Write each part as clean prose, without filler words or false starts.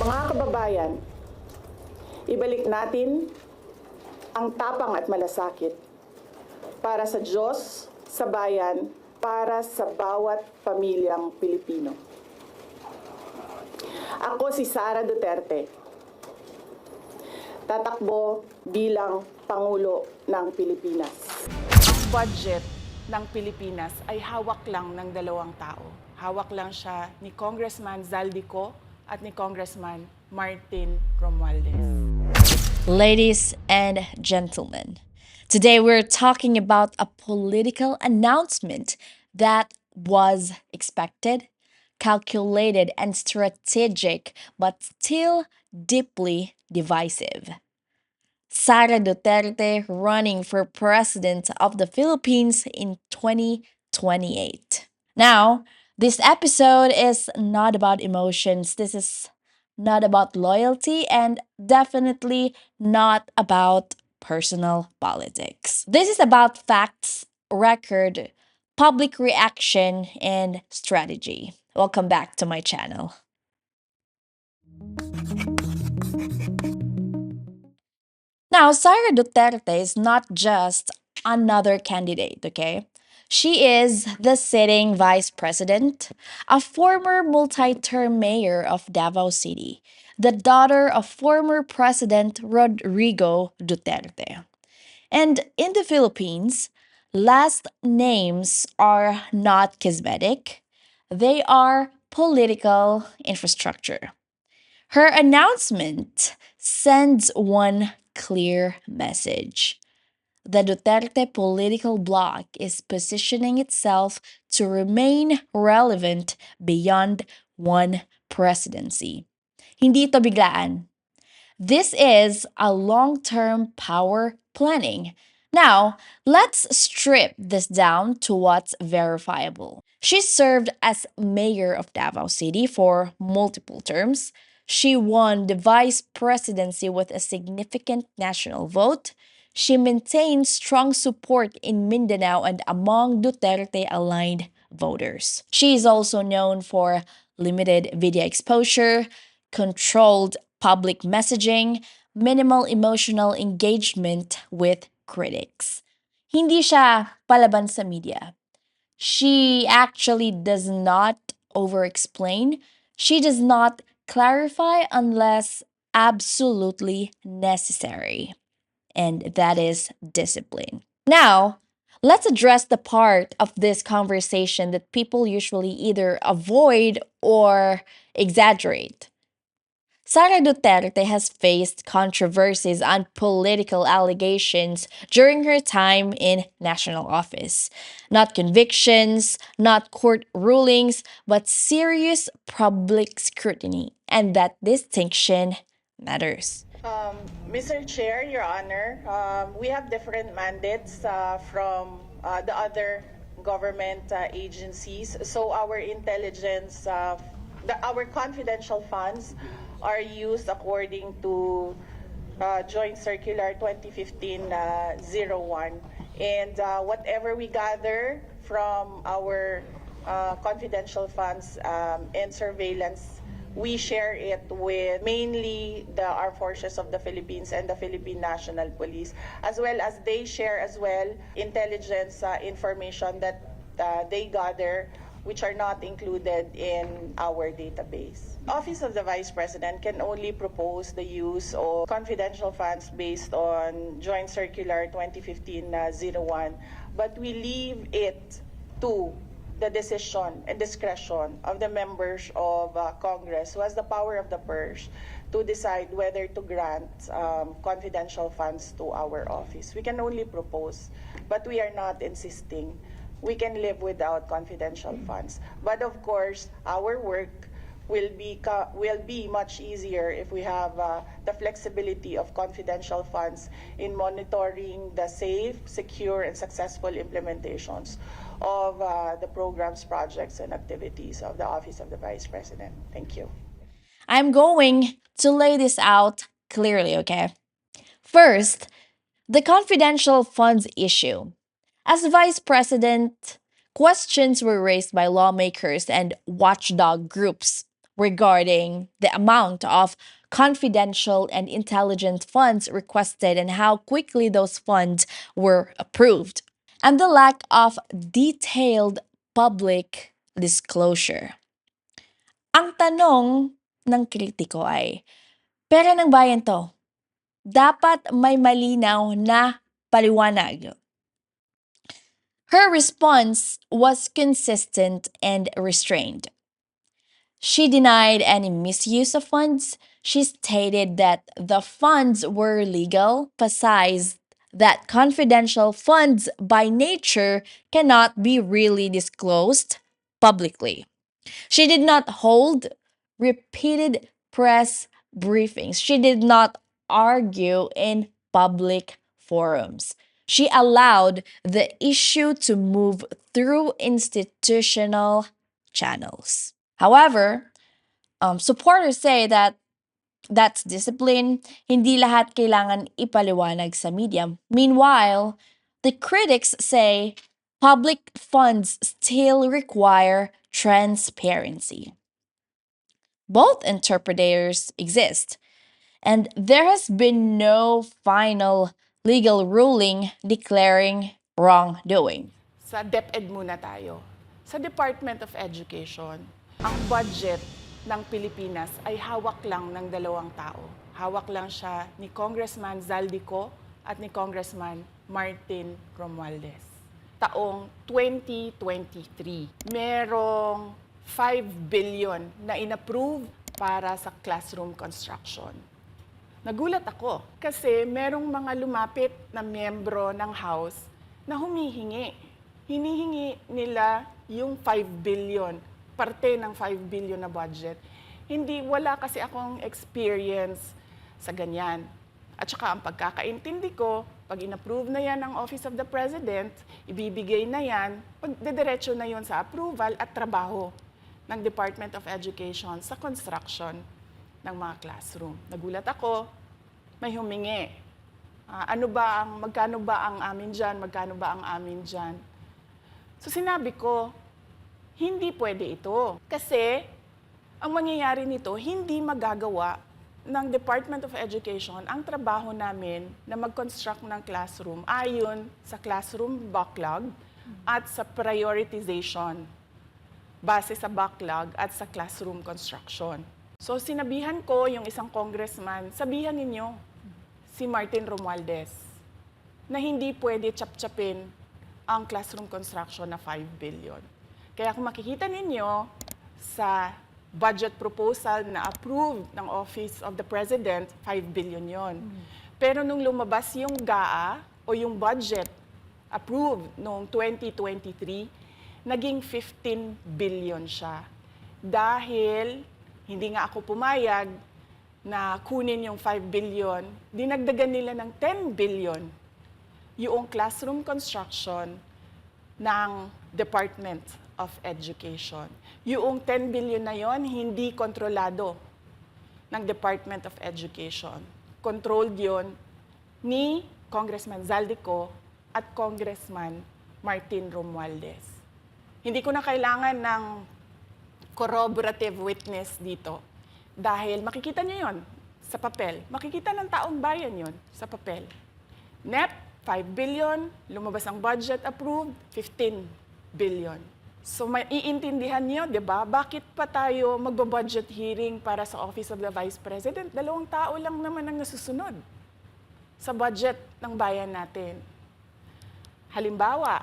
Mga kababayan, ibalik natin ang tapang at malasakit para sa Diyos, sa bayan, para sa bawat pamilyang Pilipino. Ako si Sara Duterte, tatakbo bilang Pangulo ng Pilipinas. Ang budget ng Pilipinas ay hawak lang ng dalawang tao. Hawak lang siya ni Congressman Zaldico at ni Congressman Martin Romualdez. Ladies and gentlemen, today we're talking about a political announcement that was expected, calculated, and strategic, but still deeply divisive. Sara Duterte running for president of the Philippines in 2028. Now, this episode is not about emotions. This is not about loyalty and definitely not about personal politics. This is about facts, record, public reaction, and strategy. Welcome back to my channel. Now, Sara Duterte is not just another candidate, okay? She is the sitting vice president, a former multi term mayor of Davao City, the daughter of former President Rodrigo Duterte. And in the Philippines, last names are not cosmetic, they are political infrastructure. Her announcement sends one clear message. The Duterte political bloc is positioning itself to remain relevant beyond one presidency. Hindi ito biglaan. This is a long term power planning. Now, let's strip this down to what's verifiable. She served as mayor of Davao City for multiple terms. She won the vice presidency with a significant national vote. She maintained strong support in Mindanao and among Duterte aligned voters. She is also known for limited media exposure, controlled public messaging, minimal emotional engagement with critics. Hindi siya palaban sa media. She actually does not over explain. She does not clarify unless absolutely necessary. And that is discipline. Now, let's address the part of this conversation that people usually either avoid or exaggerate. Sara Duterte has faced controversies and political allegations during her time in national office. Not convictions, not court rulings, but serious public scrutiny. And that distinction matters. Mr. Chair, Your Honor, we have different mandates from the other government agencies. So our intelligence, our confidential funds are used according to Joint Circular 2015-01. And whatever we gather from our confidential funds and surveillance, we share it with mainly the armed forces of the Philippines and the Philippine National Police, as well as they share as well intelligence information that they gather, which are not included in our database. Office of the Vice President can only propose the use of confidential funds based on Joint Circular 2015-01, but we leave it to the decision and discretion of the members of Congress who has the power of the purse to decide whether to grant confidential funds to our office. We can only propose, but we are not insisting. We can live without confidential funds. But of course, our work will be much easier if we have the flexibility of confidential funds in monitoring the safe, secure, and successful implementations of the programs, projects, and activities of the Office of the Vice President. Thank you. I'm going to lay this out clearly, okay? First, the confidential funds issue. As vice president, questions were raised by lawmakers and watchdog groups. regarding the amount of confidential and intelligent funds requested and how quickly those funds were approved, and the lack of detailed public disclosure. Ang tanong ng kritiko ay, pera ng bayan to, dapat may malinaw na paliwanag. Her response was consistent and restrained. She denied any misuse of funds. She stated that the funds were legal, emphasized that confidential funds by nature cannot be really disclosed publicly. She did not hold repeated press briefings. She did not argue in public forums. She allowed the issue to move through institutional channels. However, supporters say that that's discipline. Hindi lahat kailangan ipaliwanag sa media. Meanwhile, the critics say public funds still require transparency. Both interpreters exist, and there has been no final legal ruling declaring wrongdoing. Sa DepEd muna tayo. Sa Department of Education, ang budget ng Pilipinas ay hawak lang ng dalawang tao. Hawak lang siya ni Congressman Zaldico at ni Congressman Martin Romualdez. Taong 2023, merong 5 billion na inapprove para sa classroom construction. Nagulat ako kasi merong mga lumapit na miyembro ng House na humihingi. Hinihingi nila yung 5 billion, parte ng 5 billion na budget. Wala kasi akong experience sa ganyan. At saka ang pagkakaintindi ko, pag inapprove na yan ng Office of the President, ibibigay na yan, pagdediretso na yon sa approval at trabaho ng Department of Education sa construction ng mga classroom. Nagulat ako, may humingi. Magkano ba ang amin dyan? Magkano ba ang amin dyan? So sinabi ko, hindi pwede ito. Kasi ang mangyayari nito, hindi magagawa ng Department of Education ang trabaho namin na mag-construct ng classroom ayon sa classroom backlog at sa prioritization base sa backlog at sa classroom construction. So sinabihan ko yung isang congressman, sabihan ninyo si Martin Romualdez na hindi pwede chap-chapin ang classroom construction na 5 billion. Kaya kung makikita ninyo sa budget proposal na approved ng Office of the President, 5 billion yon. Pero nung lumabas yung GAA o yung budget approved noong 2023, naging 15 billion siya. Dahil hindi nga ako pumayag na kunin yung 5 billion, dinagdagan nila ng 10 billion yung classroom construction ng Department of Education. Yung 10 billion na yon hindi kontrolado ng Department of Education. Controlled yon ni Congressman Zaldico at Congressman Martin Romualdez. Hindi ko na kailangan ng corroborative witness dito dahil makikita nyo yon sa papel. Makikita ng taong bayan yon sa papel. NEP, 5 billion, lumabas ang budget approved, 15 billion. So maiintindihan niyo, 'di ba? Bakit pa tayo magbo-budget hearing para sa Office of the Vice President? 2 tao lang naman ang nasusunod sa budget ng bayan natin. Halimbawa,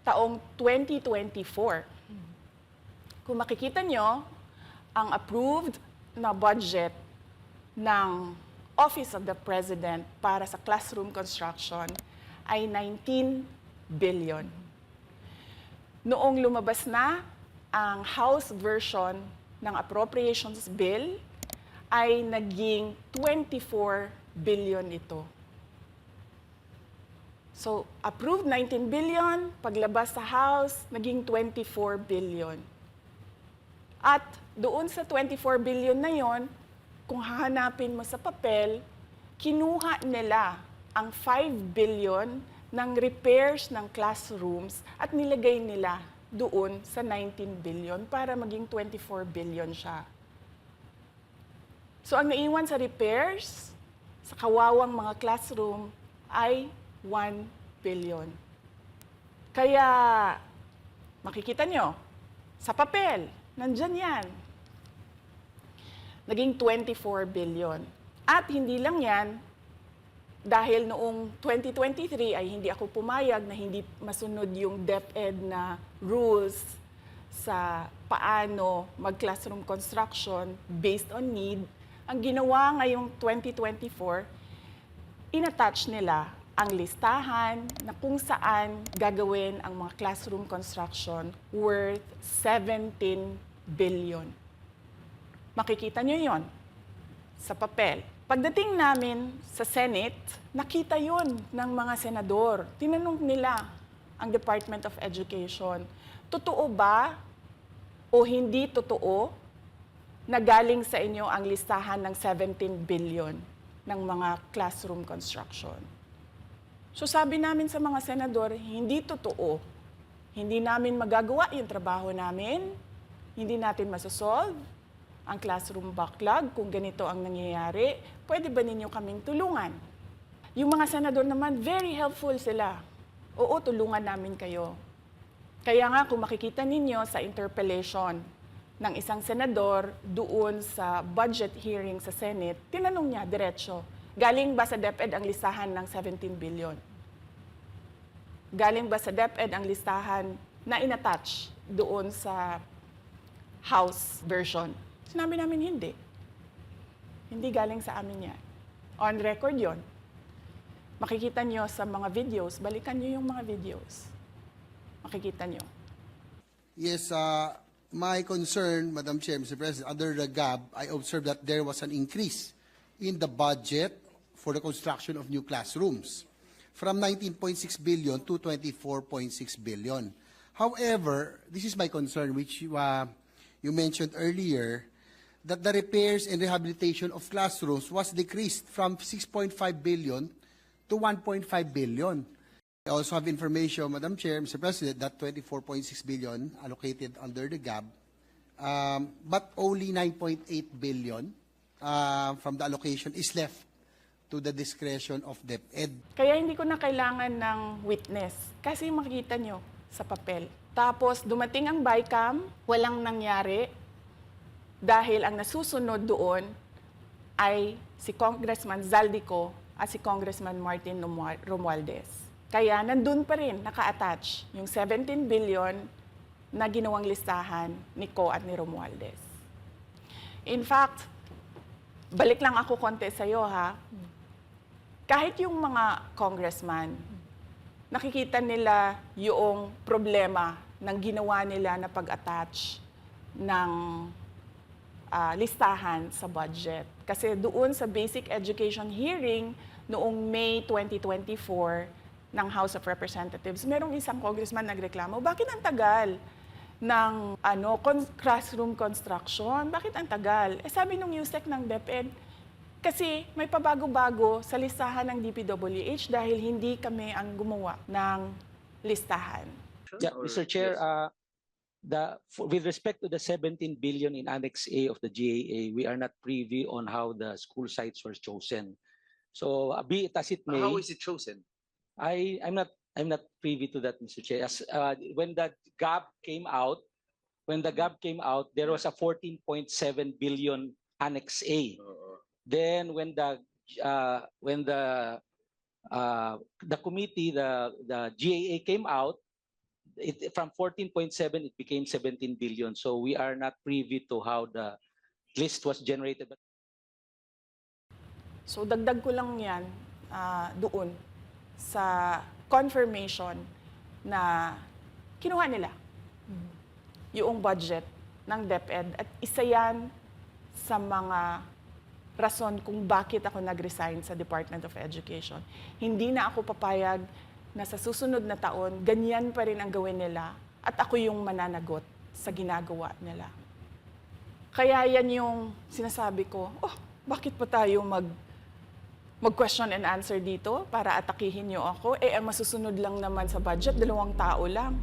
taong 2024. Kung makikita niyo, ang approved na budget ng Office of the President para sa classroom construction ay 19 billion. Noong lumabas na ang House version ng Appropriations Bill, ay naging 24 billion ito. So, approved 19 billion, paglabas sa House, naging 24 billion. At doon sa 24 billion na yon, kung hahanapin mo sa papel, kinuha nila ang 5 billion ng repairs ng classrooms at nilagay nila doon sa 19 billion para maging 24 billion siya. So ang naiwan sa repairs, sa kawawang mga classroom, ay 1 billion. Kaya makikita nyo, sa papel, nandyan yan. Naging 24 billion. At hindi lang yan, dahil noong 2023 ay hindi ako pumayag na hindi masunod yung DepEd na rules sa paano mag-classroom construction based on need, ang ginawa ngayong 2024, inattach nila ang listahan na kung saan gagawin ang mga classroom construction worth 17 billion. Makikita nyo yon sa papel. Pagdating namin sa Senate, nakita yon ng mga senador. Tinanong nila ang Department of Education, totoo ba o hindi totoo na galing sa inyo ang listahan ng 17 billion ng mga classroom construction? So sabi namin sa mga senador, hindi totoo. Hindi namin magagawa yung trabaho namin, hindi natin masosolve ang classroom backlog kung ganito ang nangyayari. Pwede ba ninyo kaming tulungan? Yung mga senador naman, very helpful sila. Oo, tulungan namin kayo. Kaya nga kung makikita ninyo sa interpellation ng isang senador doon sa budget hearing sa Senate, tinanong niya diretso, galing ba sa DepEd ang listahan ng 17 billion? Galing ba sa DepEd ang listahan na inattach doon sa House version? Sinabi namin hindi. Hindi galing sa amin yan. On record yon. Makikita nyo sa mga videos, balikan nyo yung mga videos. Makikita nyo. Yes, my concern, Madam Chair, Mr. President, under the GAB, I observed that there was an increase in the budget for the construction of new classrooms from 19.6 billion to 24.6 billion. However, this is my concern, which you mentioned earlier, that the repairs and rehabilitation of classrooms was decreased from 6.5 billion to 1.5 billion. I also have information, Madam Chair, Mr. President, that 24.6 billion allocated under the GAB, but only 9.8 billion from the allocation is left to the discretion of DepEd. Kaya hindi ko na kailangan ng witness kasi makikita nyo sa papel. Tapos dumating ang BICAM, walang nangyari dahil ang nasusunod doon ay si Congressman Zaldico at si Congressman Martin Romualdez. Kaya nandun pa rin naka-attach yung 17 billion na ginawang listahan ni Co at ni Romualdez. In fact, balik lang ako konti sa'yo ha. Kahit yung mga congressman, nakikita nila yung problema ng ginawa nila na pag-attach ng listahan sa budget. Kasi doon sa basic education hearing noong May 2024 ng House of Representatives, merong isang congressman nagreklamo, bakit ang tagal ng classroom construction? Bakit ang tagal? Eh sabi nung USEC ng DepEd, kasi may pabago-bago sa listahan ng DPWH dahil hindi kami ang gumawa ng listahan. Yeah, Mr. Chair, with respect to the 17 billion in Annex A of the GAA, we are not privy on how the school sites were chosen. So be it as it may. How is it chosen? I'm not privy to that, Mr. Chair. As, when the GAP came out, there was a 14.7 billion Annex A. Then when the committee, the GAA came out, from 14.7 it became 17 billion. So we are not privy to how the list was generated. So dagdag ko lang yan doon sa confirmation na kinuha nila yung budget ng DepEd at isa yan sa mga rason kung bakit ako nag-resign sa Department of Education. Hindi na ako papayag na sa susunod na taon, ganyan pa rin ang gawin nila at ako yung mananagot sa ginagawa nila. Kaya yan yung sinasabi ko, bakit pa tayo mag-question and answer dito para atakihin niyo ako? Ang masusunod lang naman sa budget, 2 tao lang.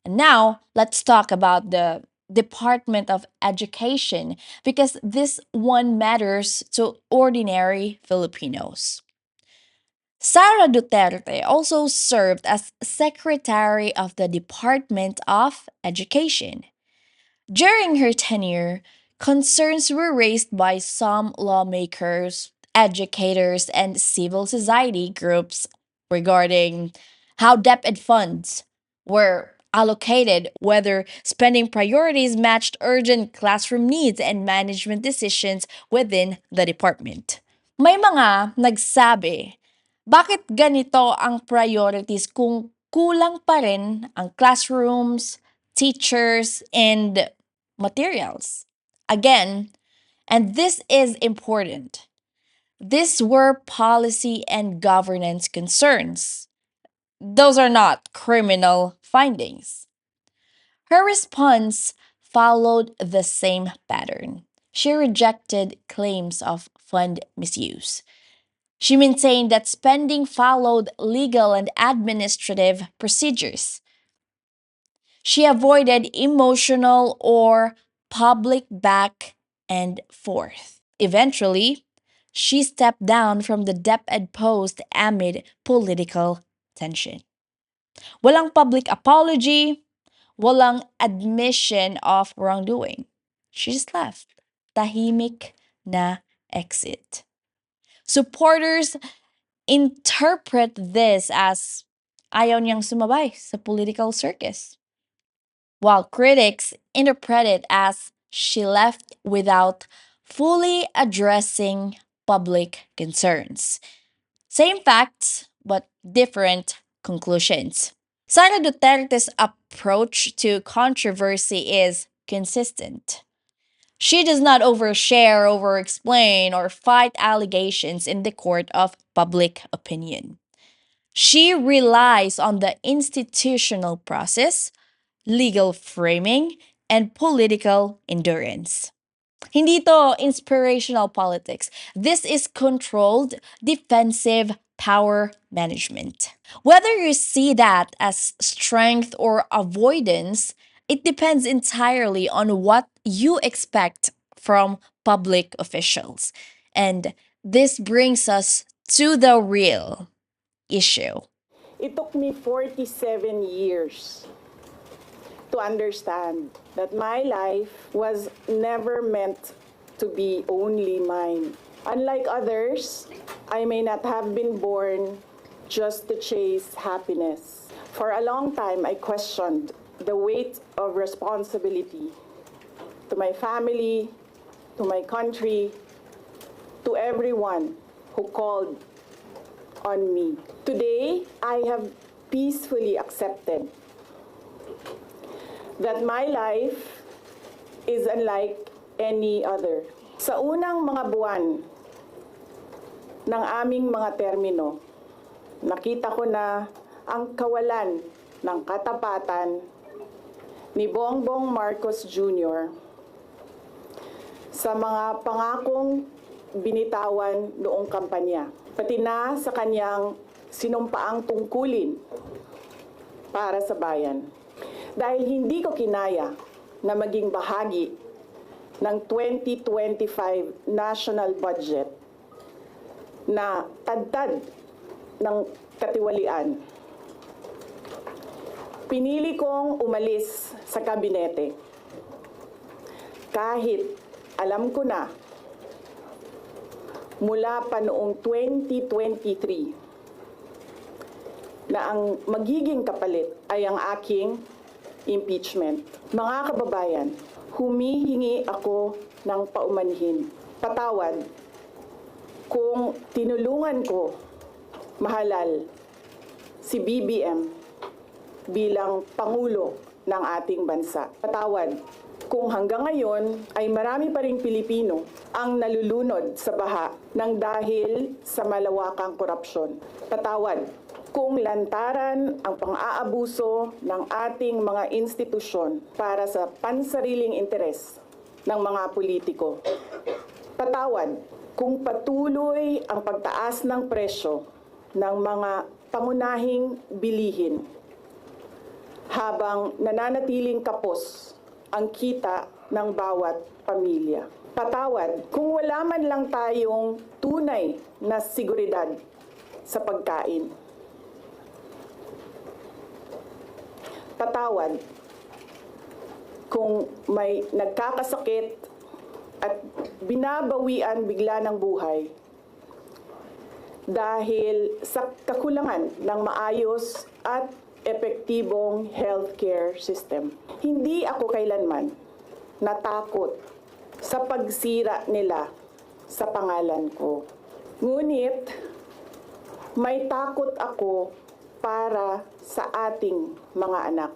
And now, let's talk about the Department of Education because this one matters to ordinary Filipinos. Sara Duterte also served as Secretary of the Department of Education. During her tenure, concerns were raised by some lawmakers, educators, and civil society groups regarding how DepEd funds were allocated, whether spending priorities matched urgent classroom needs and management decisions within the department. May mga nagsabi, bakit ganito ang priorities kung kulang pa rin ang classrooms, teachers, and materials? Again, and this is important, these were policy and governance concerns. Those are not criminal findings. Her response followed the same pattern. She rejected claims of fund misuse. She maintained that spending followed legal and administrative procedures. She avoided emotional or public back and forth. Eventually, she stepped down from the DepEd post amid political tension. Walang public apology, walang admission of wrongdoing. She just left. Tahimik na exit. Supporters interpret this as ayaw niyang sumabay sa political circus, while critics interpret it as she left without fully addressing public concerns. Same facts, but different conclusions. Sara Duterte's approach to controversy is consistent. She does not overshare, overexplain, or fight allegations in the court of public opinion. She relies on the institutional process, legal framing, and political endurance. Hindi to inspirational politics. This is controlled, defensive power management. Whether you see that as strength or avoidance, it depends entirely on what you expect from public officials. And this brings us to the real issue. It took me 47 years to understand that my life was never meant to be only mine. Unlike others, I may not have been born just to chase happiness. For a long time, I questioned the weight of responsibility to my family, to my country, to everyone who called on me. Today, I have peacefully accepted that my life is unlike any other. Sa unang mga buwan ng aming mga termino, nakita ko na ang kawalan ng katapatan ni Bongbong Marcos Jr. sa mga pangakong binitawan noong kampanya, pati na sa kanyang sinumpaang tungkulin para sa bayan. Dahil hindi ko kinaya na maging bahagi ng 2025 national budget na tadtad ng katiwalian, pinili kong umalis sa kabinete kahit alam ko na mula pa noong 2023 na ang magiging kapalit ay ang aking impeachment. Mga kababayan, humihingi ako ng paumanhin, patawad kung tinulungan ko mahalal si BBM bilang Pangulo ng ating bansa. Patawad kung hanggang ngayon ay marami pa ring Pilipino ang nalulunod sa baha ng dahil sa malawakang korupsyon. Patawad kung lantaran ang pang-aabuso ng ating mga institusyon para sa pansariling interes ng mga politiko. Patawad kung patuloy ang pagtaas ng presyo ng mga pangunahing bilihin habang nananatiling kapos ang kita ng bawat pamilya. Patawad kung wala man lang tayong tunay na seguridad sa pagkain. Patawad kung may nagkakasakit at binabawian bigla ng buhay dahil sa kakulangan ng maayos at epektibong healthcare system. Hindi ako kailanman natakot sa pagsira nila sa pangalan ko. Ngunit may takot ako para sa ating mga anak.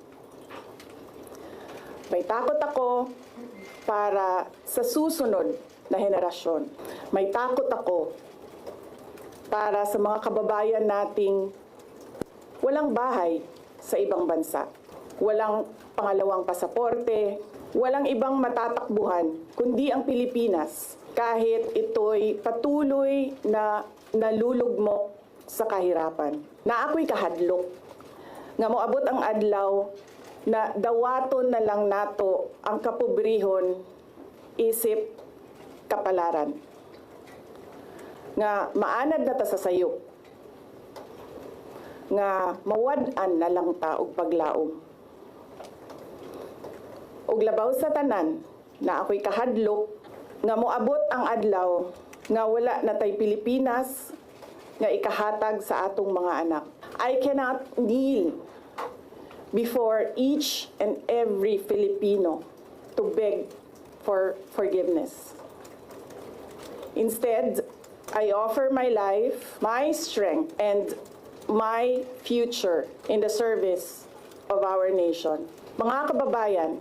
May takot ako para sa susunod na henerasyon. May takot ako para sa mga kababayan nating walang bahay sa ibang bansa. Walang pangalawang pasaporte, walang ibang matatakbuhan, kundi ang Pilipinas, kahit ito'y patuloy na nalulugmok sa kahirapan. Na ako'y kahadlok, nga moabot ang adlaw na dawaton na lang nato ang kapobrihon isip kapalaran. Nga maanad na ta sa sayop, nga mawad-an na lang ta og paglaom. Og labaw sa tanan na ako'y kahadlok nga moabot ang adlaw nga wala na tay Pilipinas nga ikahatag sa atong mga anak. I cannot kneel before each and every Filipino to beg for forgiveness. Instead, I offer my life, my strength, and my future in the service of our nation. Mga kababayan,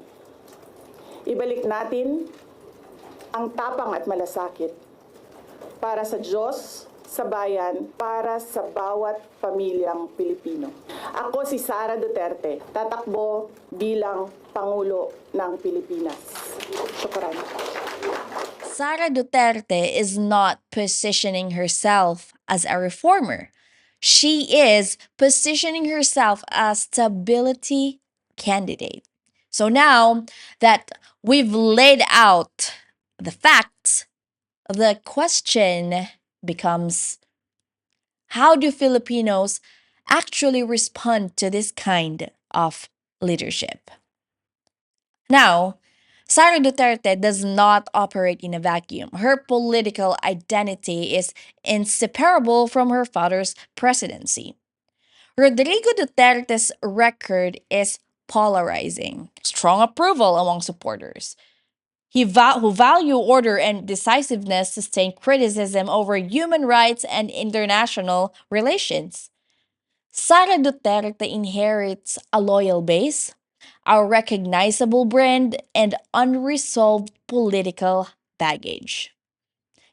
ibalik natin ang tapang at malasakit para sa Diyos, sa bayan, para sa bawat pamilyang Pilipino. Ako si Sara Duterte, tatakbo bilang Pangulo ng Pilipinas. Shukran. Sara Duterte is not positioning herself as a reformer. She is positioning herself as stability candidate. So now that we've laid out the facts, the question becomes, how do Filipinos actually respond to this kind of leadership? Now, Sara Duterte does not operate in a vacuum. Her political identity is inseparable from her father's presidency. Rodrigo Duterte's record is polarizing. Strong approval among supporters. Who value order and decisiveness sustain criticism over human rights and international relations. Sara Duterte inherits a loyal base, a recognizable brand, and unresolved political baggage.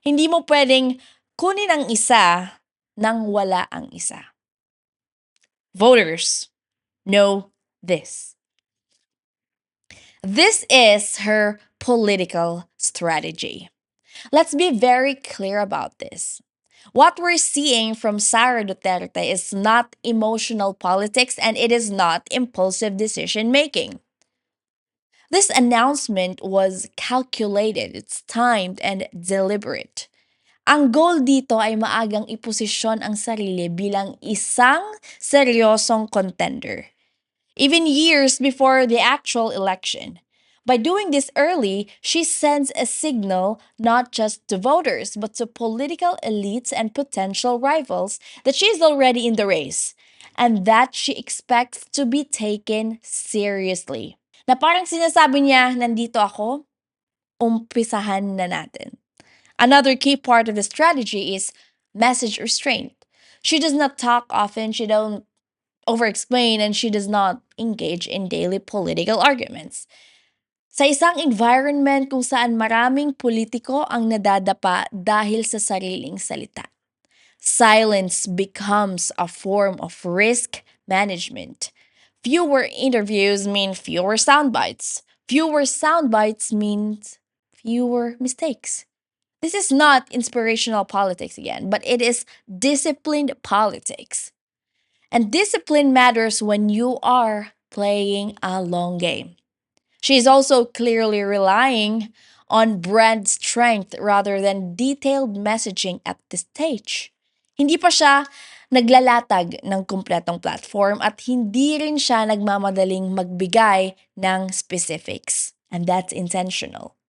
Hindi mo pwedeng kunin ang isa nang wala ang isa. Voters know this. This is her political strategy. Let's be very clear about this. What we're seeing from Sara Duterte is not emotional politics and it is not impulsive decision making. This announcement was calculated, it's timed and deliberate. Ang goal dito ay maagang iposisyon ang sarili bilang isang seryosong contender, even years before the actual election. By doing this early, she sends a signal not just to voters, but to political elites and potential rivals that she is already in the race and that she expects to be taken seriously. Na parang sinasabi niya, nandito ako, umpisahan na natin. Another key part of the strategy is message restraint. She does not talk often, she don't over-explain, and she does not engage in daily political arguments. Sa isang environment kung saan maraming politiko ang nadadapa dahil sa sariling salita, silence becomes a form of risk management. Fewer interviews mean fewer sound bites. Fewer sound bites means fewer mistakes. This is not inspirational politics again, but it is disciplined politics. And discipline matters when you are playing a long game. She's also clearly relying on brand strength rather than detailed messaging at this stage. Hindi pa siya naglalatag ng kumpletong platform at hindi rin siya nagmamadaling magbigay ng specifics. And that's intentional.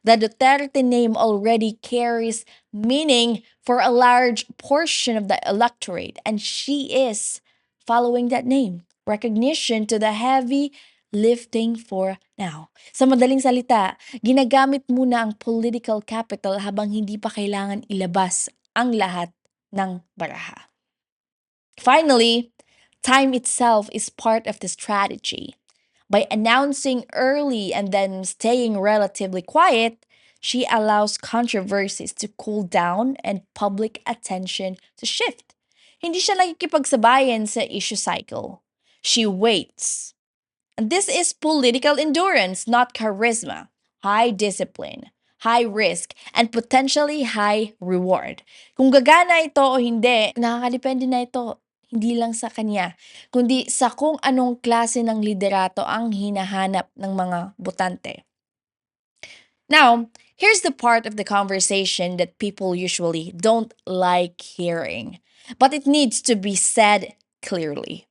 The Duterte name already carries meaning for a large portion of the electorate, and she is following that name. Recognition to the heavy lifting for now. Sa madaling salita, ginagamit muna ang political capital habang hindi pa kailangan ilabas ang lahat ng baraha. Finally, time itself is part of the strategy. By announcing early and then staying relatively quiet, she allows controversies to cool down and public attention to shift. Hindi siya nakikipagsabayan sa issue cycle. She waits. And this is political endurance, not charisma. High discipline, high risk, and potentially high reward. Kung gagana ito o hindi, nakakadepende na ito. Hindi lang sa kanya, kundi sa kung anong klase ng liderato ang hinahanap ng mga botante. Now, here's the part of the conversation that people usually don't like hearing, but it needs to be said clearly.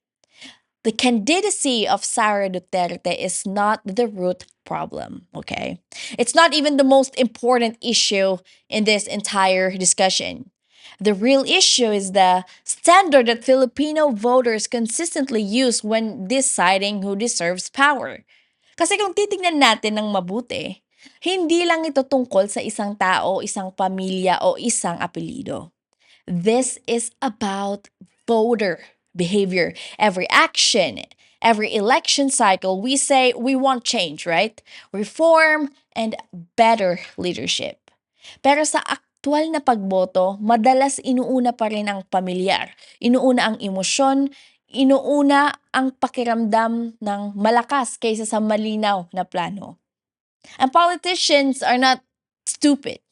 The candidacy of Sara Duterte is not the root problem, okay? It's not even the most important issue in this entire discussion. The real issue is the standard that Filipino voters consistently use when deciding who deserves power. Kasi kung titignan natin ng mabuti, hindi lang ito tungkol sa isang tao, isang pamilya o isang apelido. This is about voter behavior. Every action, every election cycle, we say we want change, right? Reform and better leadership. Pero sa aktual na pagboto, madalas inuuna pa rin ang pamilyar. Inuuna ang emosyon, inuuna ang pakiramdam ng malakas kaysa sa malinaw na plano. And politicians are not stupid.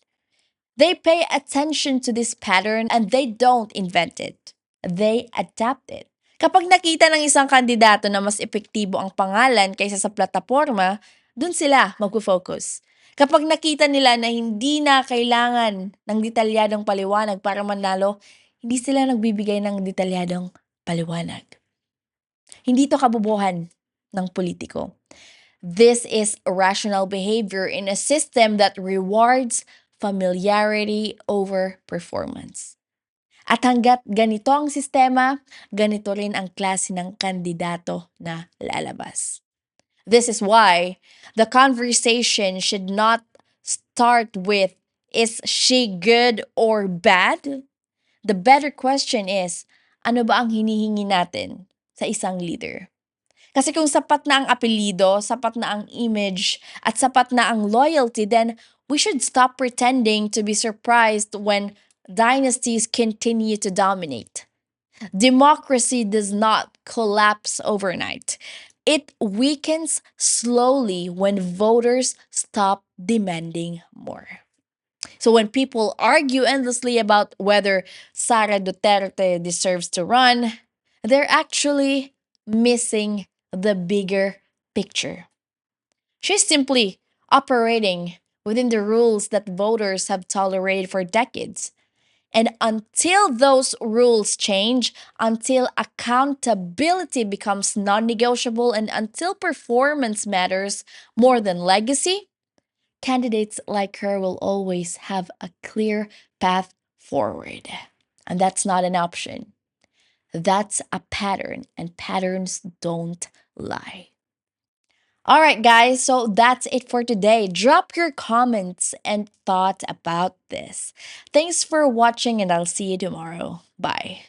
They pay attention to this pattern and they don't invent it. They adapt it. Kapag nakita ng isang kandidato na mas epektibo ang pangalan kaysa sa plataforma, dun sila magpo-focus. Kapag nakita nila na hindi na kailangan ng detalyadong paliwanag para manalo, hindi sila nagbibigay ng detalyadong paliwanag. Hindi to kabubuhan ng politiko. This is rational behavior in a system that rewards familiarity over performance. At hanggat ganito ang sistema, ganito rin ang klase ng kandidato na lalabas. This is why the conversation should not start with, is she good or bad? The better question is, ano ba ang hinihingi natin sa isang leader? Kasi kung sapat na ang apelido, sapat na ang image, at sapat na ang loyalty, then we should stop pretending to be surprised when dynasties continue to dominate. Democracy does not collapse overnight. It weakens slowly when voters stop demanding more. So when people argue endlessly about whether Sara Duterte deserves to run, they're actually missing the bigger picture. She's simply operating within the rules that voters have tolerated for decades. And until those rules change, until accountability becomes non negotiable, and until performance matters more than legacy, candidates like her will always have a clear path forward. And that's not an option. That's a pattern, and patterns don't lie. All right, guys, so that's it for today. Drop your comments and thoughts about this. Thanks for watching, and I'll see you tomorrow. Bye.